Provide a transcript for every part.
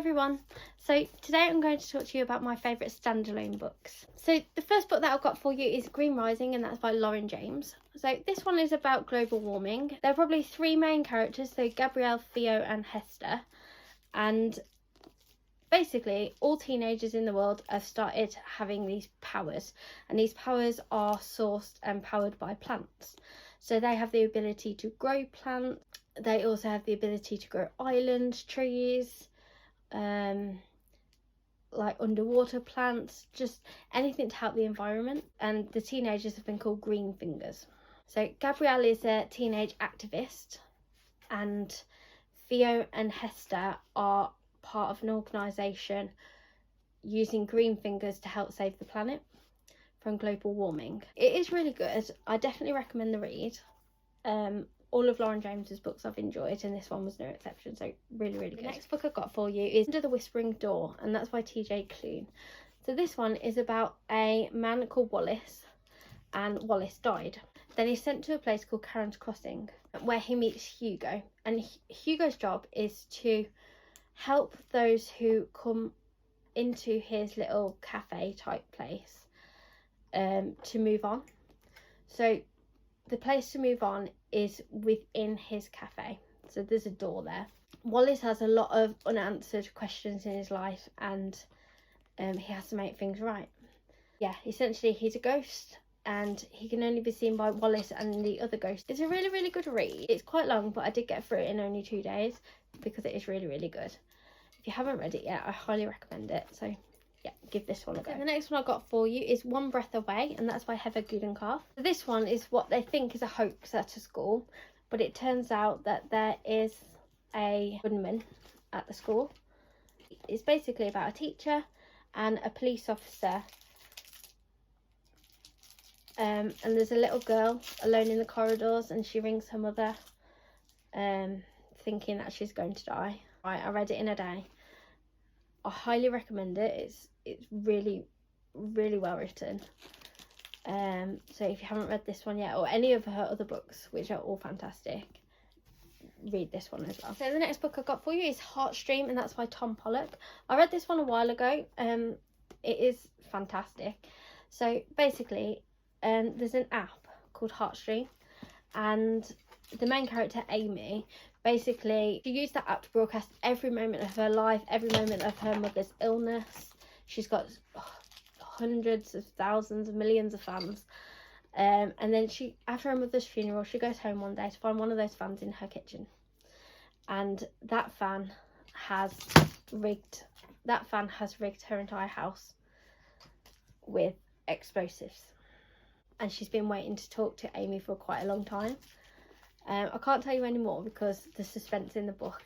everyone, so today I'm going to talk to you about my favourite standalone books. So the first book that I've got for you is Green Rising, and that's by Lauren James. So this one is about global warming. There are probably three main characters, so Gabrielle, Theo and Hester, and basically all teenagers in the world have started having these powers, and these powers are sourced and powered by plants. So they have the ability to grow plants. They also have the ability to grow island trees, like underwater plants, just anything to help the environment. And the teenagers have been called green fingers. So Gabrielle is a teenage activist, and Theo and Hester are part of an organisation using green fingers to help save the planet from global warming. It is really good. I definitely recommend the read. All of Lauren James's books I've enjoyed, and this one was no exception, so really good. The next book I've got for you is Under the Whispering Door, and that's by TJ Klune. So this one is about a man called Wallace, and Wallace died. Then he's sent to a place called Karen's Crossing, where he meets Hugo, and Hugo's job is to help those who come into his little cafe type place to move on. So the place to move on is within his cafe, so there's a door there. Wallace has a lot of unanswered questions in his life, and he has to make things right. Yeah, essentially he's a ghost, and he can only be seen by Wallace and the other ghosts. It's a really good read. It's quite long, but I did get through it in only 2 days because it is really good. If you haven't read it yet, I highly recommend it. So yeah, give this one a go. The next one I got for you is One Breath Away, and that's by Heather Goodenkauf. This one is what they think is a hoax at a school, but it turns out that there is a gunman at the school. It's basically about a teacher and a police officer, and there's a little girl alone in the corridors, and she rings her mother thinking that she's going to die. Right, I read it in a day. I highly recommend it. It's really well written. So if you haven't read this one yet, or any of her other books, which are all fantastic, read this one as well. So the next book I've got for you is Heartstream, and that's by Tom Pollock. I read this one a while ago. It is fantastic. So basically there's an app called Heartstream, and the main character Amy, basically she used that app to broadcast every moment of her life, every moment of her mother's illness. She's got hundreds of thousands of millions of fans, and then she, after her mother's funeral, she goes home one day to find one of those fans in her kitchen, and that fan has rigged her entire house with explosives, and she's been waiting to talk to Amy for quite a long time. I can't tell you any more because the suspense in the book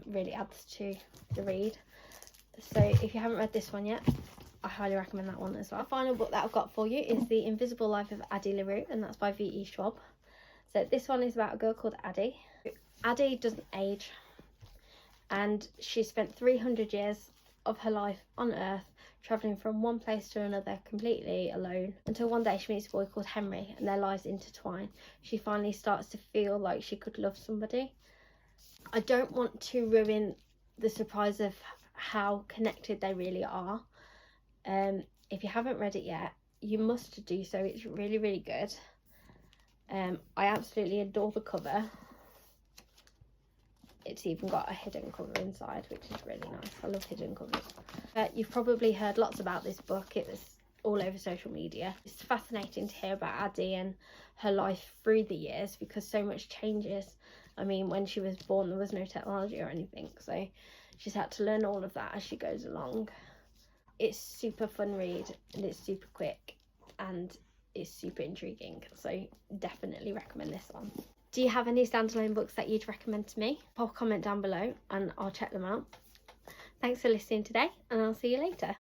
really adds to the read. So if you haven't read this one yet, I highly recommend that one as well. The final book that I've got for you is The Invisible Life of Addie LaRue, and that's by V.E. Schwab. So this one is about a girl called Addie. Addie doesn't age, and she spent 300 years of her life on Earth travelling from one place to another completely alone, until one day she meets a boy called Henry, and their lives intertwine. She finally starts to feel like she could love somebody. I don't want to ruin the surprise of how connected they really are. If you haven't read it yet, you must do so. It's really good. I absolutely adore the cover. It's even got a hidden cover inside, which is really nice. I love hidden covers. You've probably heard lots about this book. It was all over social media. It's fascinating to hear about Addie and her life through the years, because so much changes. I mean, when she was born, there was no technology or anything, so she's had to learn all of that as she goes along. It's super fun read, and it's super quick, and it's super intriguing, so definitely recommend this one. Do you have any standalone books that you'd recommend to me? Pop a comment down below and I'll check them out. Thanks for listening today, and I'll see you later.